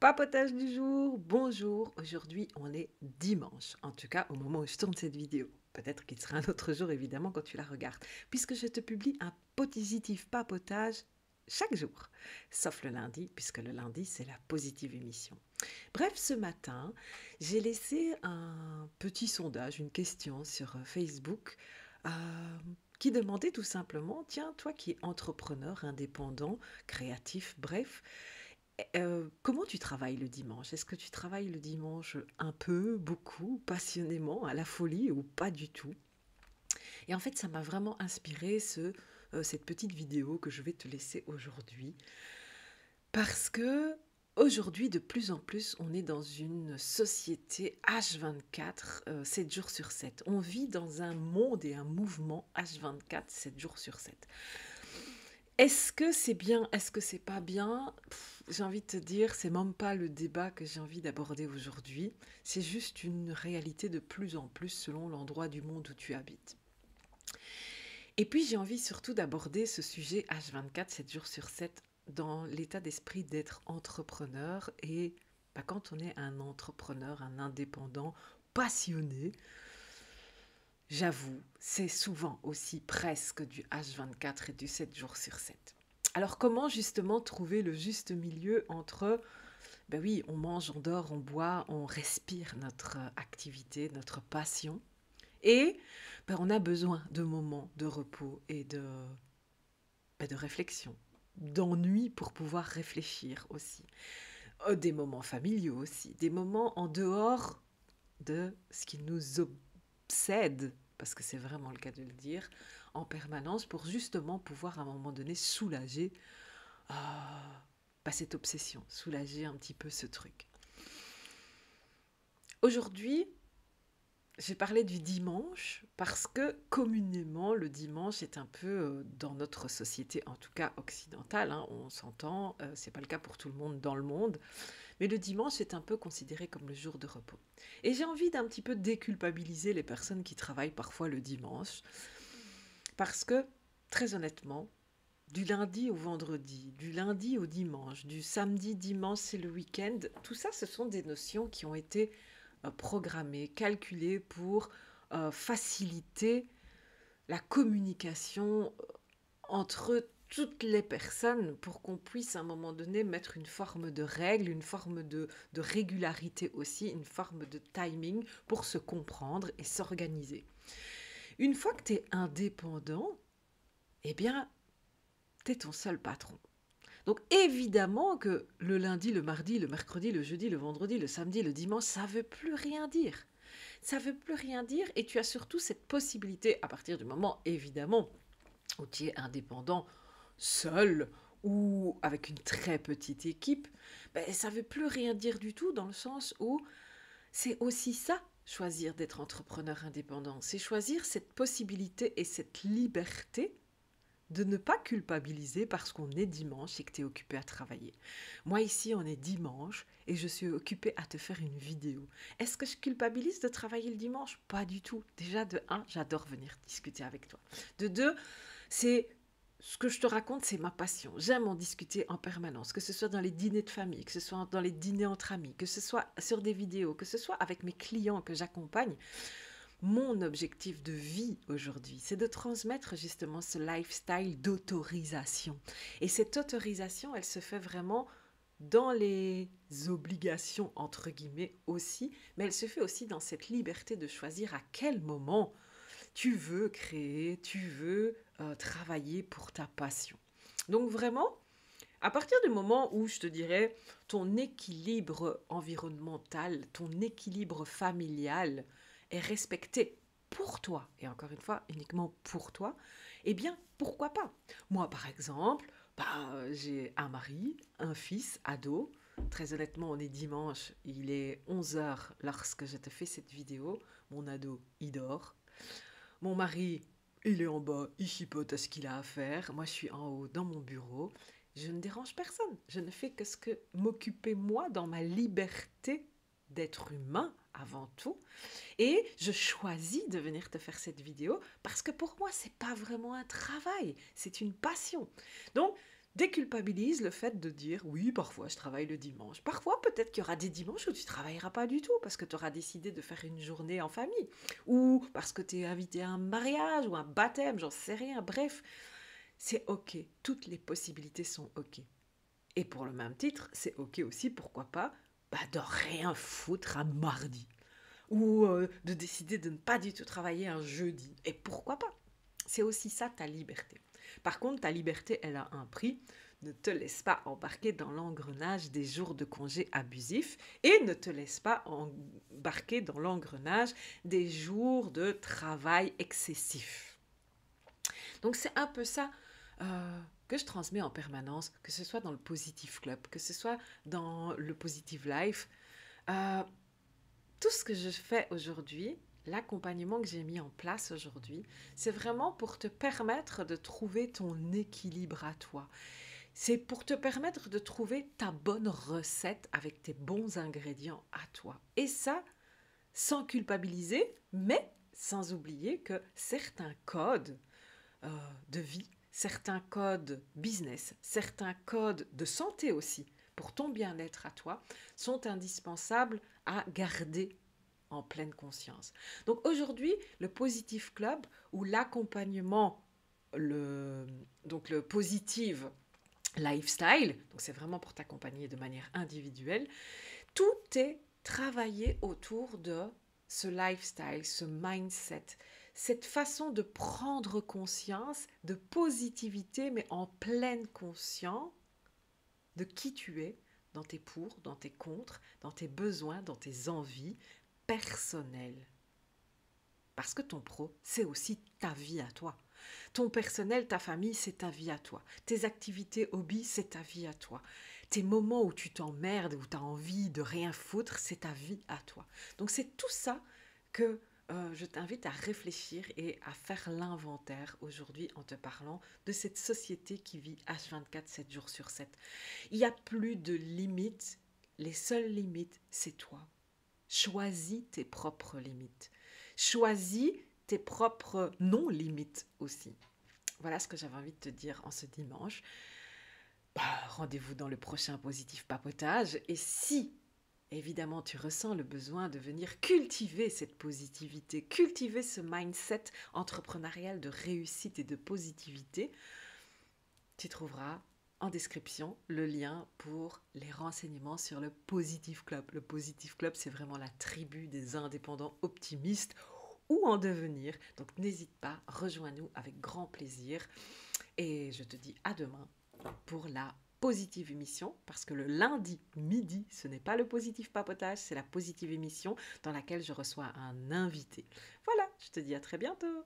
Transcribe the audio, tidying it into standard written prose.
Papotage du jour, bonjour. Aujourd'hui, on est dimanche. En tout cas, au moment où je tourne cette vidéo. Peut-être qu'il sera un autre jour, évidemment, quand tu la regardes. Puisque je te publie un positif papotage chaque jour. Sauf le lundi, puisque le lundi, c'est la positive émission. Bref, ce matin, j'ai laissé un petit sondage, une question sur Facebook euh, qui demandait tout simplement, tiens, toi qui es entrepreneur, indépendant, créatif, bref, comment tu travailles le dimanche? Est-ce que tu travailles le dimanche un peu, beaucoup, passionnément, à la folie ou pas du tout? Et en fait, ça m'a vraiment inspiré cette petite vidéo que je vais te laisser aujourd'hui. Parce que aujourd'hui, de plus en plus, on est dans une société H24, 7 jours sur 7. On vit dans un monde et un mouvement H24, 7 jours sur 7. Est-ce que c'est bien? Est-ce que c'est pas bien? J'ai envie de te dire, c'est même pas le débat que j'ai envie d'aborder aujourd'hui. C'est juste une réalité de plus en plus selon l'endroit du monde où tu habites. Et puis j'ai envie surtout d'aborder ce sujet H24, 7 jours sur 7, dans l'état d'esprit d'être entrepreneur. Et quand on est un entrepreneur, un indépendant, passionné, j'avoue, c'est souvent aussi presque du H24 et du 7 jours sur 7. Alors comment justement trouver le juste milieu entre, ben oui, on mange, on dort, on boit, on respire notre activité, notre passion, et on a besoin de moments de repos et de réflexion, d'ennui pour pouvoir réfléchir aussi. Des moments familiaux aussi, des moments en dehors de ce qui nous obsède, parce que c'est vraiment le cas de le dire, en permanence pour justement pouvoir à un moment donné soulager cette obsession, soulager un petit peu ce truc. Aujourd'hui, j'ai parlé du dimanche parce que communément le dimanche est un peu dans notre société, en tout cas occidentale, hein, on s'entend, c'est pas le cas pour tout le monde dans le monde, mais le dimanche est un peu considéré comme le jour de repos. Et j'ai envie d'un petit peu déculpabiliser les personnes qui travaillent parfois le dimanche, parce que, très honnêtement, du lundi au vendredi, du lundi au dimanche, du samedi, dimanche, c'est le week-end, tout ça, ce sont des notions qui ont été programmées, calculées pour faciliter la communication entre toutes les personnes pour qu'on puisse à un moment donné mettre une forme de règle, une forme de régularité aussi, une forme de timing pour se comprendre et s'organiser. Une fois que tu es indépendant, eh bien, tu es ton seul patron. Donc évidemment que le lundi, le mardi, le mercredi, le jeudi, le vendredi, le samedi, le dimanche, ça ne veut plus rien dire. Ça ne veut plus rien dire et tu as surtout cette possibilité, à partir du moment évidemment où tu es indépendant, seul ou avec une très petite équipe, ça ne veut plus rien dire du tout dans le sens où c'est aussi ça, choisir d'être entrepreneur indépendant. C'est choisir cette possibilité et cette liberté de ne pas culpabiliser parce qu'on est dimanche et que tu es occupé à travailler. Moi ici, on est dimanche et je suis occupée à te faire une vidéo. Est-ce que je culpabilise de travailler le dimanche? Pas du tout. Déjà, de un, j'adore venir discuter avec toi. De deux, c'est ce que je te raconte, c'est ma passion. J'aime en discuter en permanence, que ce soit dans les dîners de famille, que ce soit dans les dîners entre amis, que ce soit sur des vidéos, que ce soit avec mes clients que j'accompagne. Mon objectif de vie aujourd'hui, c'est de transmettre justement ce lifestyle d'autorisation. Et cette autorisation, elle se fait vraiment dans les obligations, entre guillemets, aussi, mais elle se fait aussi dans cette liberté de choisir à quel moment tu veux créer, tu veux travailler pour ta passion. Donc vraiment, à partir du moment où je te dirais ton équilibre environnemental, ton équilibre familial est respecté pour toi, et encore une fois, uniquement pour toi, eh bien, pourquoi pas? Moi, par exemple, j'ai un mari, un fils, ado. Très honnêtement, on est dimanche, il est 11 heures lorsque je te fais cette vidéo. Mon ado, il dort. Mon mari, il est en bas, il chipote à ce qu'il a à faire. Moi, je suis en haut dans mon bureau. Je ne dérange personne. Je ne fais que ce que m'occuper moi dans ma liberté d'être humain avant tout. Et je choisis de venir te faire cette vidéo parce que pour moi, c'est pas vraiment un travail, c'est une passion. Donc, Déculpabilise le fait de dire oui, parfois je travaille le dimanche. Parfois, peut-être qu'il y aura des dimanches où tu travailleras pas du tout parce que tu auras décidé de faire une journée en famille ou parce que tu es invité à un mariage ou un baptême, j'en sais rien. Bref, c'est OK. Toutes les possibilités sont OK. Et pour le même titre, c'est OK aussi, pourquoi pas, de rien foutre un mardi ou de décider de ne pas du tout travailler un jeudi. Et pourquoi pas? C'est aussi ça ta liberté. Par contre, ta liberté, elle a un prix. Ne te laisse pas embarquer dans l'engrenage des jours de congé abusifs et ne te laisse pas embarquer dans l'engrenage des jours de travail excessif. Donc c'est un peu ça que je transmets en permanence, que ce soit dans le Positive Club, que ce soit dans le Positive Life. Euh, Tout ce que je fais aujourd'hui, l'accompagnement que j'ai mis en place aujourd'hui, c'est vraiment pour te permettre de trouver ton équilibre à toi. C'est pour te permettre de trouver ta bonne recette avec tes bons ingrédients à toi. Et ça, sans culpabiliser, mais sans oublier que certains codes de vie, certains codes business, certains codes de santé aussi, pour ton bien-être à toi, sont indispensables à garder en pleine conscience. Donc aujourd'hui, le Positive Club ou l'accompagnement, donc le Positive Lifestyle, donc c'est vraiment pour t'accompagner de manière individuelle, tout est travaillé autour de ce lifestyle, ce mindset, cette façon de prendre conscience de positivité, mais en pleine conscience de qui tu es dans tes pour, dans tes contre, dans tes besoins, dans tes envies personnelles. Parce que ton pro, c'est aussi ta vie à toi. Ton personnel, ta famille, c'est ta vie à toi. Tes activités, hobbies, c'est ta vie à toi. Tes moments où tu t'emmerdes, où tu as envie de rien foutre, c'est ta vie à toi. Donc c'est tout ça que je t'invite à réfléchir et à faire l'inventaire aujourd'hui en te parlant de cette société qui vit H24, 7 jours sur 7. Il n'y a plus de limites. Les seules limites, c'est toi. Choisis tes propres limites. Choisis tes propres non-limites aussi. Voilà ce que j'avais envie de te dire en ce dimanche. Rendez-vous dans le prochain Positif Papotage. Et si, évidemment, tu ressens le besoin de venir cultiver cette positivité, cultiver ce mindset entrepreneurial de réussite et de positivité, tu trouveras en description le lien pour les renseignements sur le Positive Club. Le Positive Club, c'est vraiment la tribu des indépendants optimistes ou en devenir. Donc n'hésite pas, rejoins-nous avec grand plaisir. Et je te dis à demain pour la positive émission, parce que le lundi midi, ce n'est pas le positif papotage, c'est la positive émission dans laquelle je reçois un invité. Voilà, je te dis à très bientôt.